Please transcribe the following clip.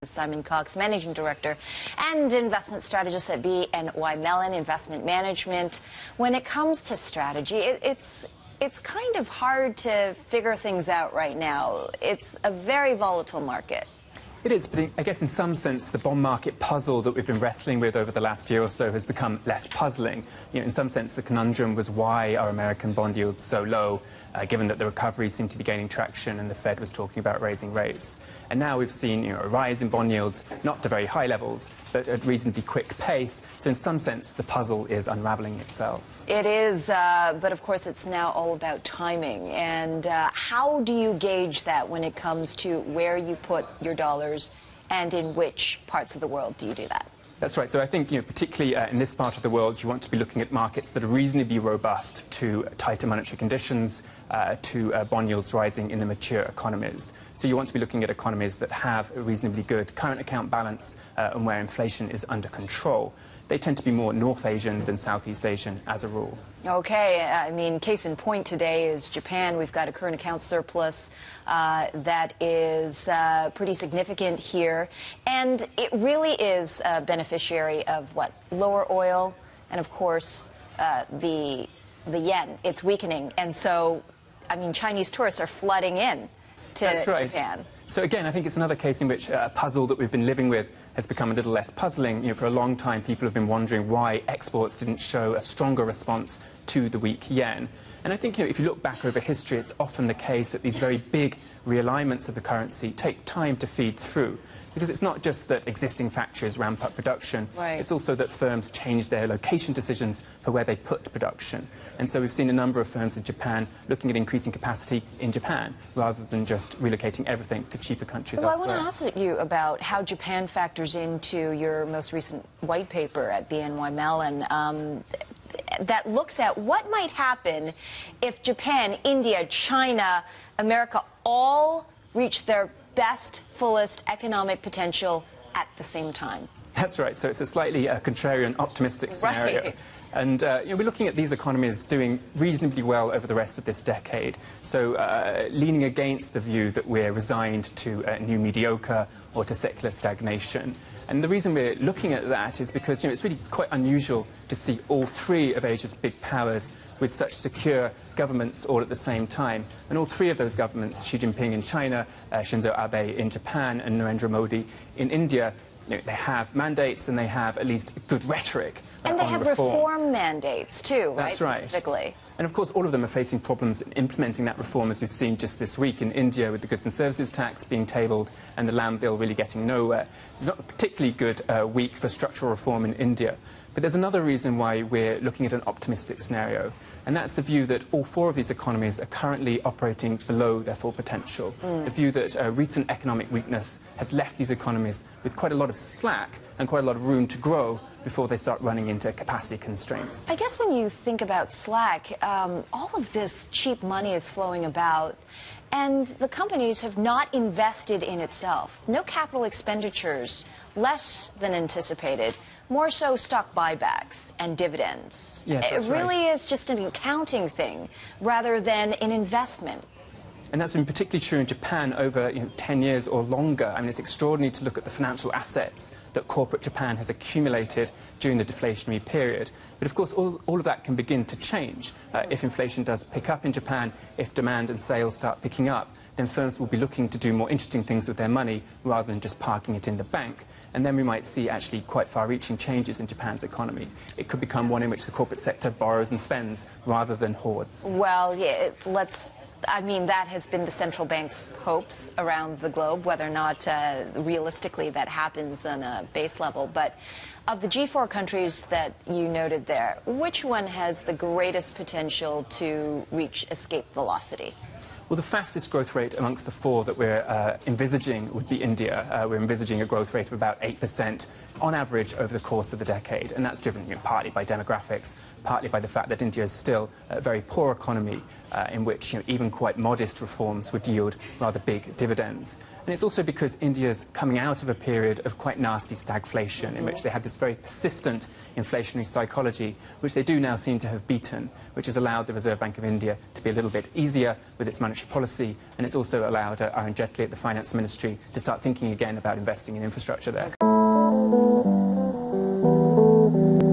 Simon Cox, Managing Director and Investment Strategist at BNY Mellon Investment Management. When it comes to strategy, it's kind of hard to figure things out right now. It's a very volatile market. It is, but I guess in some sense the bond market puzzle that we've been wrestling with over the last year or so has become less puzzling. In some sense the conundrum was why are American bond yields so low, given that the recovery seemed to be gaining traction and the Fed was talking about raising rates. And now we've seen a rise in bond yields, not to very high levels, but at reasonably quick pace. So in some sense the puzzle is unraveling itself. It is, but of course it's now all about timing. And how do you gauge that when it comes to where you put your dollars and in which parts of the world do you do that? That's right. So I think, particularly in this part of the world, you want to be looking at markets that are reasonably robust to tighter monetary conditions, to bond yields rising in the mature economies. So you want to be looking at economies that have a reasonably good current account balance and where inflation is under control. They tend to be more North Asian than Southeast Asian as a rule. Okay, I mean, case in point today is Japan. We've got a current account surplus that is pretty significant here. And it really is a beneficiary of what? Lower oil and, of course, the yen. It's weakening. And so, I mean, Chinese tourists are flooding in to Japan. So again, I think it's another case in which a puzzle that we've been living with has become a little less puzzling. For a long time, people have been wondering why exports didn't show a stronger response to the weak yen. And I think, if you look back over history, it's often the case that these very big realignments of the currency take time to feed through. Because it's not just that existing factories ramp up production, right. It's also that firms change their location decisions for where they put production. And so we've seen a number of firms in Japan looking at increasing capacity in Japan, rather than just relocating everything to cheaper countries elsewhere. I want to ask you about how Japan factors into your most recent white paper at BNY Mellon. That looks at what might happen if Japan, India, China, America all reach their best, fullest economic potential at the same time. That's right. So it's a slightly contrarian, optimistic scenario. Right. And we're looking at these economies doing reasonably well over the rest of this decade. So leaning against the view that we're resigned to new mediocre or to secular stagnation. And the reason we're looking at that is because it's really quite unusual to see all three of Asia's big powers with such secure governments all at the same time. And all three of those governments, Xi Jinping in China, Shinzo Abe in Japan, and Narendra Modi in India, they have mandates and they have at least good rhetoric and they have reform mandates too, right? That's right. Specifically. And of course all of them are facing problems in implementing that reform, as we've seen just this week in India with the goods and services tax being tabled and the land bill really getting nowhere. It's not a particularly good week for structural reform in India. But there's another reason why we're looking at an optimistic scenario, and that's the view that all four of these economies are currently operating below their full potential. The view that recent economic weakness has left these economies with quite a lot of slack and quite a lot of room to grow before they start running into capacity constraints. I guess when you think about slack, all of this cheap money is flowing about, and the companies have not invested in itself. No capital expenditures, less than anticipated. More so stock buybacks and dividends. Yes, that's it really right. is just an accounting thing rather than an investment. And that's been particularly true in Japan over 10 years or longer. I mean, it's extraordinary to look at the financial assets that corporate Japan has accumulated during the deflationary period. But of course, all of that can begin to change. If inflation does pick up in Japan, if demand and sales start picking up, then firms will be looking to do more interesting things with their money rather than just parking it in the bank. And then we might see actually quite far-reaching changes in Japan's economy. It could become one in which the corporate sector borrows and spends rather than hoards. Well, yeah, I mean, that has been the central bank's hopes around the globe, whether or not realistically that happens on a base level. But of the G4 countries that you noted there, which one has the greatest potential to reach escape velocity? Well, the fastest growth rate amongst the four that we're envisaging would be India. We're envisaging a growth rate of about 8% on average over the course of the decade, and that's driven partly by demographics, partly by the fact that India is still a very poor economy in which even quite modest reforms would yield rather big dividends. And it's also because India's coming out of a period of quite nasty stagflation in which they had this very persistent inflationary psychology, which they do now seem to have beaten, which has allowed the Reserve Bank of India to be a little bit easier with its monetary monetary policy, and it's also allowed Arun Jaitley at the Finance Ministry to start thinking again about investing in infrastructure there.